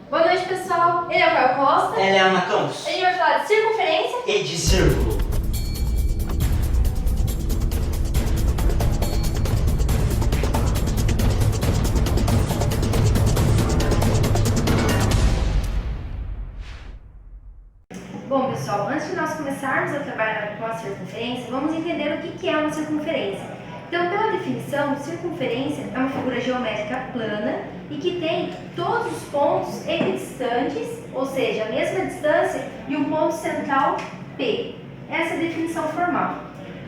Boa noite, pessoal. Ele é o Caio Costa. Ela é a Ana Campos. A gente vai falar de circunferência E de círculo. Bom, pessoal, antes de nós começarmos a trabalhar com a circunferência, vamos entender o que é uma circunferência. Então, pela definição, circunferência é uma figura geométrica plana e que tem todos os pontos equidistantes, ou seja, a mesma distância, e um ponto central P. Essa é a definição formal.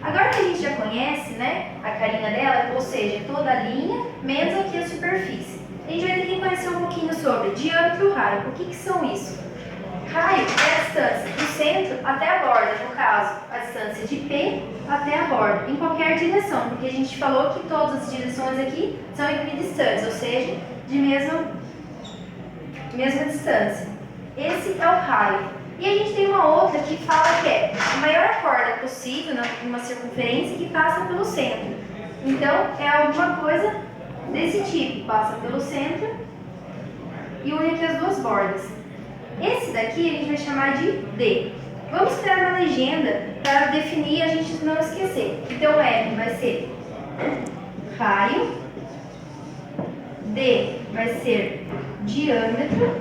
Agora que a gente já conhece, né, a carinha dela, ou seja, toda a linha, menos aqui a superfície, a gente vai ter que conhecer um pouquinho sobre diâmetro e raio. O que são isso? Raio é a distância do centro até a borda, no caso, a distância de P até a borda, em qualquer direção, porque a gente falou que todas as direções aqui são equidistantes, ou seja, de mesma distância. Esse é o raio. E a gente tem uma outra que fala que é a maior corda possível numa circunferência que passa pelo centro. Então, é alguma coisa desse tipo, passa pelo centro e une aqui as duas bordas. Esse daqui a gente vai chamar de D. Vamos criar uma legenda para definir e a gente não esquecer. Então, M vai ser raio, D vai ser diâmetro.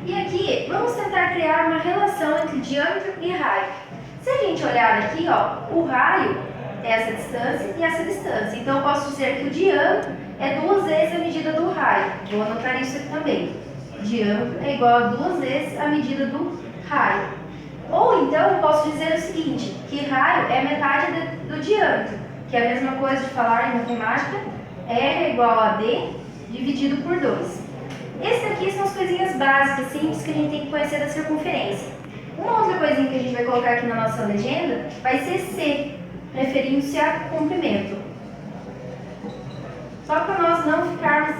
E aqui, vamos tentar criar uma relação entre diâmetro e raio. Se a gente olhar aqui, ó, o raio é essa distância e essa distância. Então, eu posso dizer que o diâmetro é 2 vezes a medida do raio. Vou anotar isso aqui também. Diâmetro é igual a 2 vezes a medida do raio. Ou então, eu posso dizer o seguinte, que raio é metade do diâmetro, que é a mesma coisa de falar em matemática, R é igual a D dividido por 2. Esse daqui são as coisinhas básicas, simples, que a gente tem que conhecer da circunferência. Uma outra coisinha que a gente vai colocar aqui na nossa legenda vai ser C, referindo-se a comprimento. Só para nós não ficarmos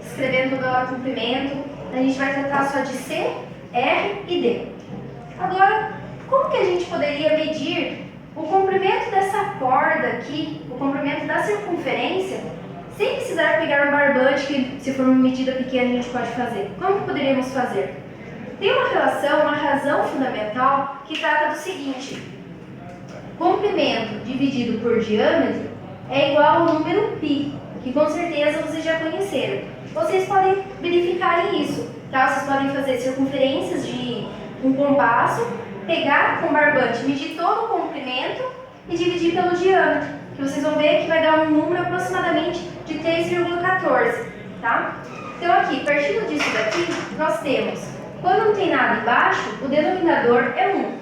escrevendo toda hora comprimento, a gente vai tratar só de C, R e D. Agora, como que a gente poderia medir o comprimento dessa corda aqui, o comprimento da circunferência, sem precisar pegar um barbante, que se for uma medida pequena a gente pode fazer? Como que poderíamos fazer? Tem uma relação, uma razão fundamental que trata do seguinte: comprimento dividido por diâmetro é igual ao número π, que com certeza vocês já conheceram. Vocês podem verificar isso, tá? Vocês podem fazer circunferências de um compasso, pegar com barbante, medir todo o comprimento e dividir pelo diâmetro, que vocês vão ver que vai dar um número aproximadamente de 3,14, tá? Então aqui, partindo disso daqui, nós temos, quando não tem nada embaixo, o denominador é 1.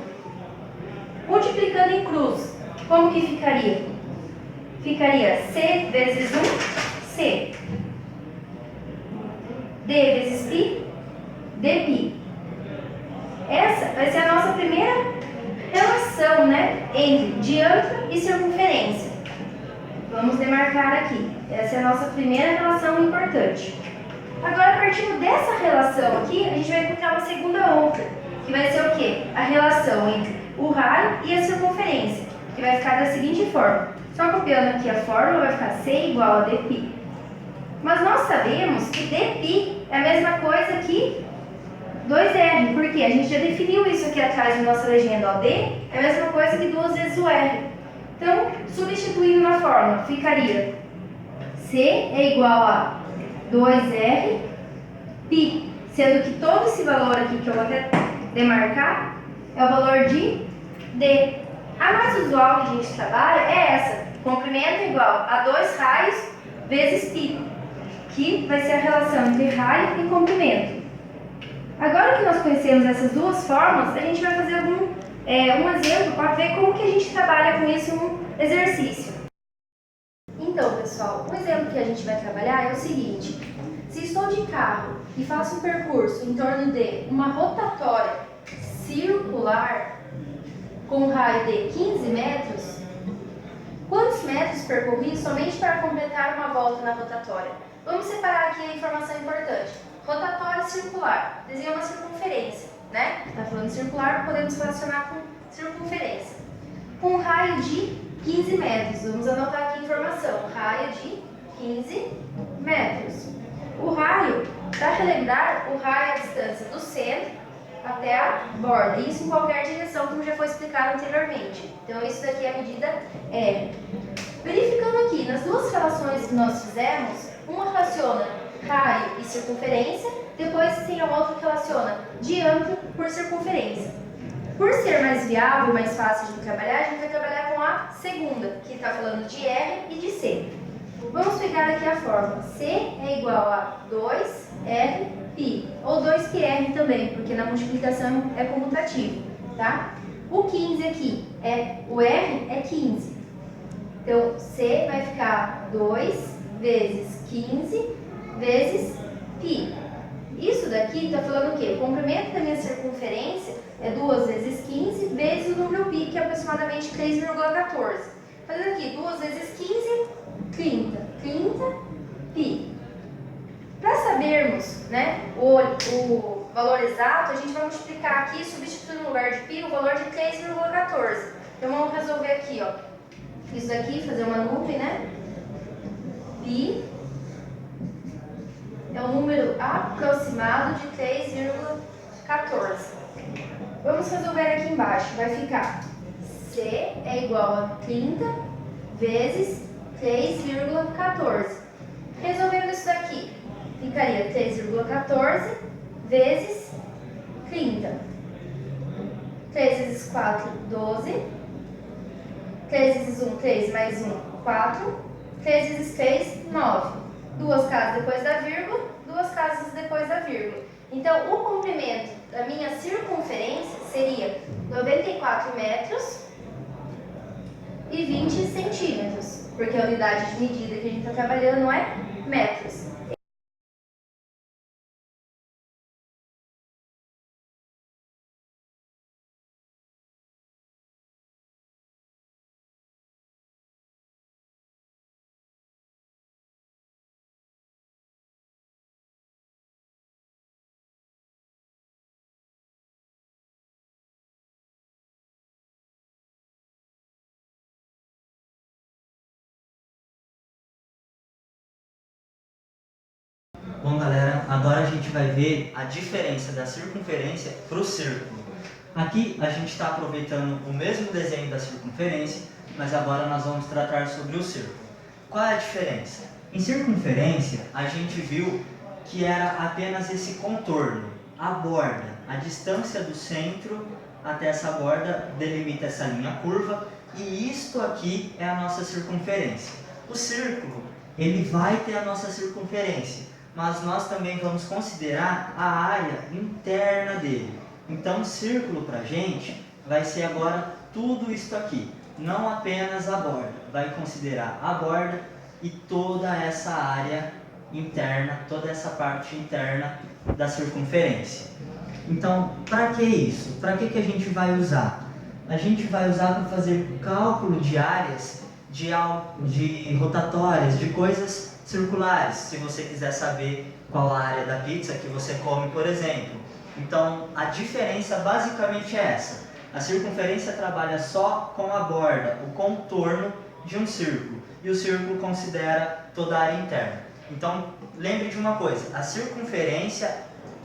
Multiplicando em cruz, como que ficaria? Ficaria C vezes 1, C. D vezes π, dπ. Essa vai ser a nossa primeira relação, né, entre diâmetro e circunferência. Vamos demarcar aqui. Essa é a nossa primeira relação importante. Agora, partindo dessa relação aqui, a gente vai encontrar uma segunda outra, que vai ser o quê? A relação entre o raio e a circunferência, que vai ficar da seguinte forma. Só copiando aqui a fórmula, vai ficar C igual a dπ. Mas nós sabemos que dπ é a mesma coisa que 2R, porque a gente já definiu isso aqui atrás na nossa legenda. Ó, D é a mesma coisa que 2 vezes o R. Então, substituindo na fórmula, ficaria C é igual a 2R π, sendo que todo esse valor aqui, que eu vou até demarcar, é o valor de D. A mais usual que a gente trabalha é essa, comprimento é igual a 2 raios vezes π, que vai ser a relação entre raio e comprimento. Agora que nós conhecemos essas duas fórmulas, a gente vai fazer um exemplo para ver como que a gente trabalha com isso no exercício. Então, pessoal, o exemplo que a gente vai trabalhar é o seguinte: se estou de carro e faço um percurso em torno de uma rotatória circular com raio de 15 metros, quantos metros percorri somente para completar uma volta na rotatória? Vamos separar aqui a informação importante. Rotatória circular, desenha uma circunferência, né? Está falando circular, podemos relacionar com circunferência. Com raio de 15 metros, vamos anotar aqui a informação, raio de 15 metros. lembrar, o raio é a distância do centro até a borda. Isso em qualquer direção, como já foi explicado anteriormente. Então, isso daqui é a medida R. Verificando aqui, nas duas relações que nós fizemos, uma relaciona raio e circunferência, depois tem a outra que relaciona diâmetro por circunferência. Por ser mais viável e mais fácil de trabalhar, a gente vai trabalhar com a segunda, que está falando de R e de C. Vamos pegar aqui a fórmula. C é igual a 2Rπ, ou 2πr também, porque na multiplicação é comutativo, tá? O 15 aqui, o R é 15. Então, C vai ficar 2 vezes 15 vezes π. Isso daqui está falando o quê? O comprimento da minha circunferência é 2 vezes 15 vezes o número π, que é aproximadamente 3,14. Fazendo aqui, 2 vezes 15, 30. 30 π. Para sabermos, né, o valor exato, a gente vai multiplicar aqui, substituindo no lugar de π, o valor de 3,14. Então, vamos resolver aqui, ó. Isso daqui, fazer uma nuvem, né? π é um número aproximado de 3,14. Vamos resolver aqui embaixo. Vai ficar C é igual a 30 vezes 3,14. Resolvendo isso daqui, ficaria 3,14 vezes 30. 3 vezes 4, 12. 3 vezes 1, 3 mais 1, 4. 3 vezes 3, 9. Duas casas depois da vírgula, duas casas depois da vírgula. Então, o comprimento da minha circunferência seria 94 metros e 20 centímetros, porque a unidade de medida que a gente está trabalhando é metros. Bom, galera, agora a gente vai ver a diferença da circunferência para o círculo. Aqui a gente está aproveitando o mesmo desenho da circunferência, mas agora nós vamos tratar sobre o círculo. Qual é a diferença? Em circunferência, a gente viu que era apenas esse contorno, a borda, a distância do centro até essa borda delimita essa linha curva, e isto aqui é a nossa circunferência. O círculo, ele vai ter a nossa circunferência, mas nós também vamos considerar a área interna dele. Então, o círculo para a gente vai ser agora tudo isso aqui, não apenas a borda. Vai considerar a borda e toda essa área interna, toda essa parte interna da circunferência. Então, para que isso? Para que a gente vai usar? A gente vai usar para fazer cálculo de áreas de rotatórias, de coisas circulares, se você quiser saber qual a área da pizza que você come, por exemplo. Então, a diferença basicamente é essa. A circunferência trabalha só com a borda, o contorno de um círculo, e o círculo considera toda a área interna. Então, lembre de uma coisa, a circunferência,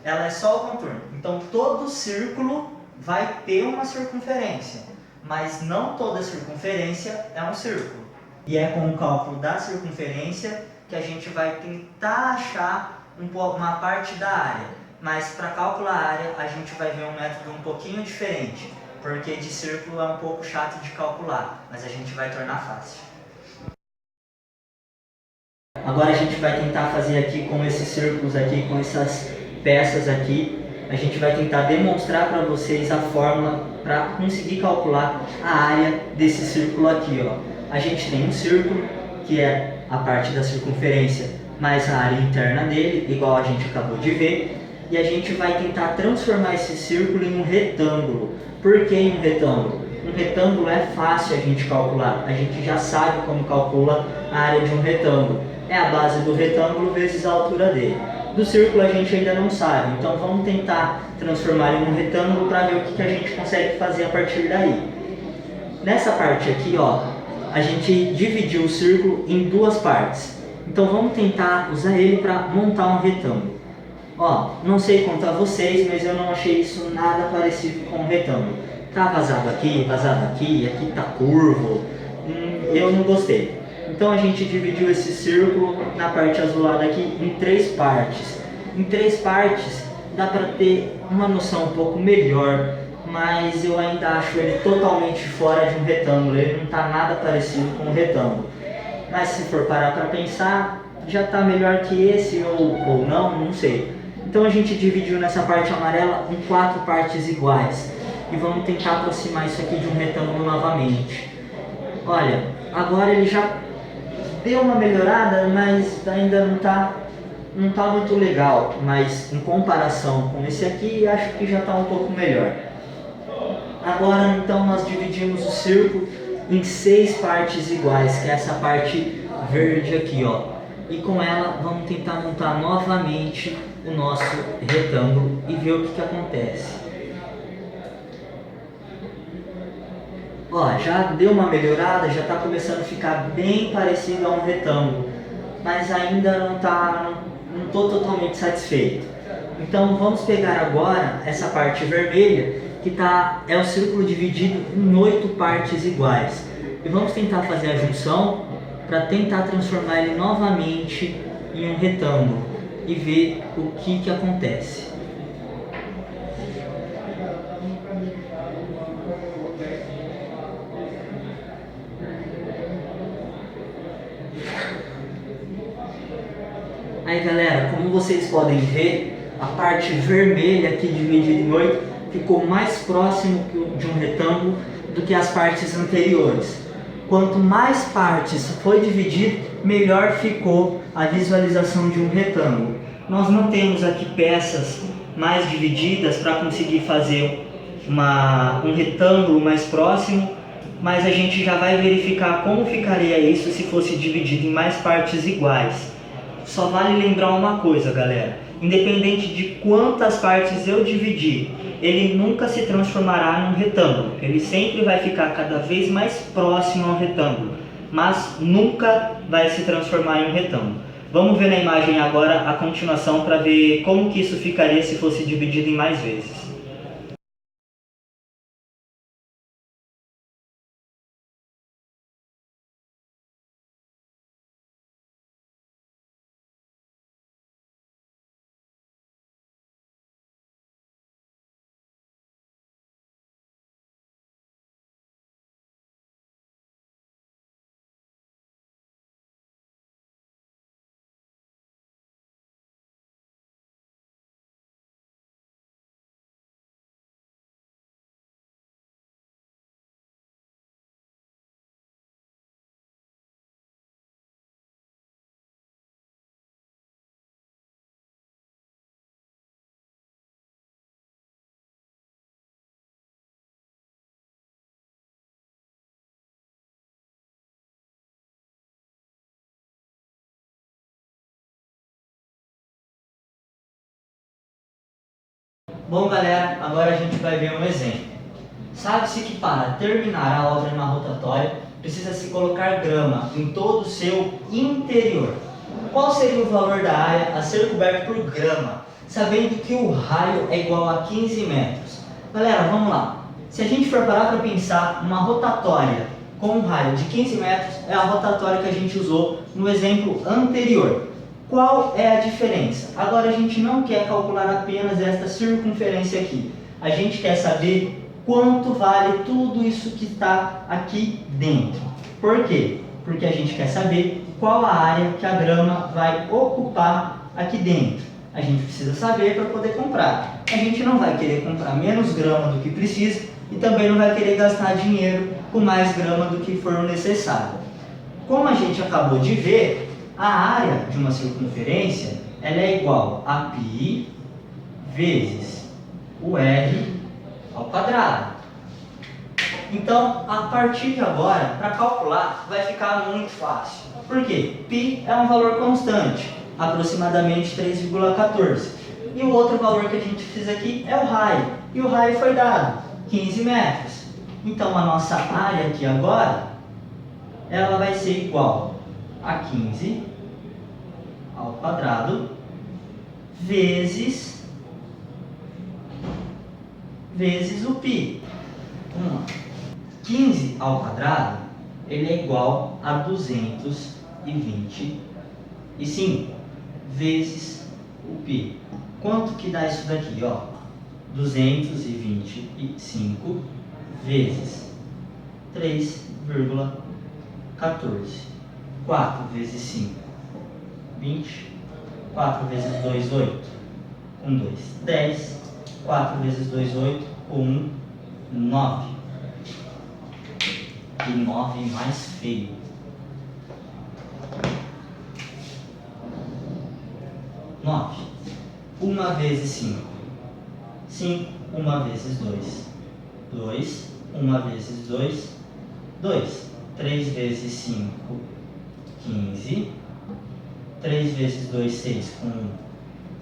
ela é só o contorno. Então, todo círculo vai ter uma circunferência, mas não toda circunferência é um círculo. E é com o cálculo da circunferência que a gente vai tentar achar uma parte da área. Mas para calcular a área, a gente vai ver um método um pouquinho diferente, porque de círculo é um pouco chato de calcular, mas a gente vai tornar fácil. Agora a gente vai tentar fazer aqui com esses círculos aqui, com essas peças aqui, a gente vai tentar demonstrar para vocês a fórmula para conseguir calcular a área desse círculo aqui, ó. A gente tem um círculo, que é a parte da circunferência, mais a área interna dele, igual a gente acabou de ver, e a gente vai tentar transformar esse círculo em um retângulo. Por que em um retângulo? Um retângulo é fácil a gente calcular, a gente já sabe como calcula a área de um retângulo. É a base do retângulo vezes a altura dele. Do círculo a gente ainda não sabe, então vamos tentar transformar em um retângulo para ver o que a gente consegue fazer a partir daí. Nessa parte aqui, ó, a gente dividiu o círculo em duas partes. Então vamos tentar usar ele para montar um retângulo. Ó, não sei quanto a vocês, mas eu não achei isso nada parecido com um retângulo. Tá vazado aqui, aqui tá curvo. Eu não gostei. Então a gente dividiu esse círculo na parte azulada aqui em 3 partes. Em 3 partes dá para ter uma noção um pouco melhor, mas eu ainda acho ele totalmente fora de um retângulo. Ele não tá nada parecido com um retângulo. Mas se for parar para pensar, já tá melhor que esse ou não sei. Então a gente dividiu nessa parte amarela em 4 partes iguais. E vamos tentar aproximar isso aqui de um retângulo novamente. Olha, agora ele já deu uma melhorada, mas ainda não tá muito legal. Mas em comparação com esse aqui, acho que já está um pouco melhor. Agora então nós dividimos o círculo em 6 partes iguais, que é essa parte verde aqui, ó. E com ela vamos tentar montar novamente o nosso retângulo e ver o que acontece. Ó, já deu uma melhorada, já está começando a ficar bem parecido a um retângulo, mas ainda não estou totalmente satisfeito. Então vamos pegar agora essa parte vermelha, que é o círculo dividido em 8 partes iguais. E vamos tentar fazer a junção para tentar transformar ele novamente em um retângulo e ver o que acontece. Aí galera, como vocês podem ver, a parte vermelha aqui dividida em 8 ficou mais próximo de um retângulo do que as partes anteriores. Quanto mais partes foi dividido, melhor ficou a visualização de um retângulo. Nós não temos aqui peças mais divididas para conseguir fazer um retângulo mais próximo, mas a gente já vai verificar como ficaria isso se fosse dividido em mais partes iguais. Só vale lembrar uma coisa, galera, independente de quantas partes eu dividir, ele nunca se transformará num retângulo. Ele sempre vai ficar cada vez mais próximo ao retângulo, mas nunca vai se transformar em um retângulo. Vamos ver na imagem agora a continuação para ver como que isso ficaria se fosse dividido em mais vezes. Bom galera, agora a gente vai ver um exemplo. Sabe-se que para terminar a obra na rotatória, precisa se colocar grama em todo o seu interior. Qual seria o valor da área a ser coberta por grama, sabendo que o raio é igual a 15 metros? Galera, vamos lá. Se a gente for parar para pensar, uma rotatória com um raio de 15 metros é a rotatória que a gente usou no exemplo anterior. Qual é a diferença? Agora a gente não quer calcular apenas esta circunferência aqui. A gente quer saber quanto vale tudo isso que está aqui dentro. Por quê? Porque a gente quer saber qual a área que a grama vai ocupar aqui dentro. A gente precisa saber para poder comprar. A gente não vai querer comprar menos grama do que precisa e também não vai querer gastar dinheiro com mais grama do que for necessário. Como a gente acabou de ver, a área de uma circunferência ela é igual a π vezes o r ao quadrado. Então, a partir de agora, para calcular, vai ficar muito fácil. Por quê? π é um valor constante, aproximadamente 3,14. E o outro valor que a gente fez aqui é o raio. E o raio foi dado, 15 metros. Então, a nossa área aqui agora, ela vai ser igual a 15 ao quadrado vezes o π. Vamos lá. 15 ao quadrado, ele é igual a 225 vezes o π. Quanto que dá isso daqui, ó? 225 vezes 3,14. 4 vezes 5, 20. 4 vezes 2, 8. Com 2, 10. 4 vezes 2, 8. Com 1, 9. Que 9 mais feio. 9. 1 vezes 5. 5. 1 vezes 2. 2. 1 vezes 2. 2. 3 vezes 5. 15. 3 vezes 2, 6. Com 1,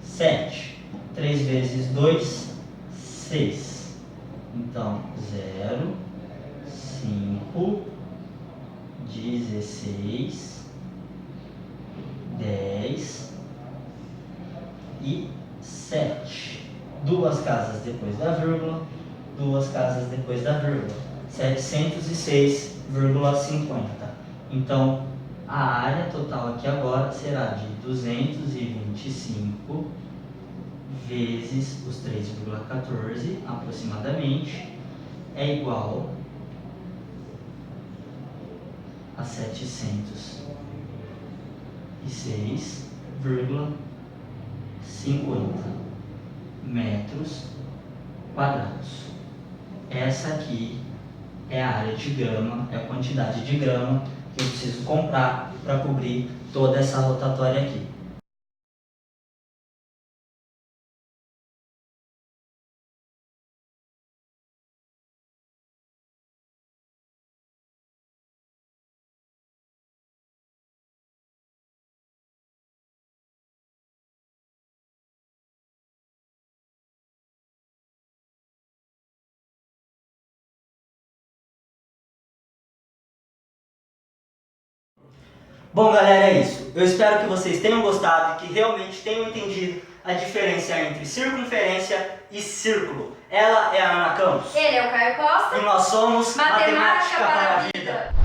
7. 3 vezes 2, 6. Então, 0, 5, 16, 10 e 7. 2 casas depois da vírgula, 2 casas depois da vírgula. 706,50. Então, a área total aqui agora será de 225 vezes os 3,14 aproximadamente é igual a 706,50 metros quadrados. Essa aqui é a área de grama, é a quantidade de grama que eu preciso comprar para cobrir toda essa rotatória aqui. Bom, galera, é isso. Eu espero que vocês tenham gostado e que realmente tenham entendido a diferença entre circunferência e círculo. Ela é a Ana Campos. Ele é o Caio Costa. E nós somos Matemática para a Vida.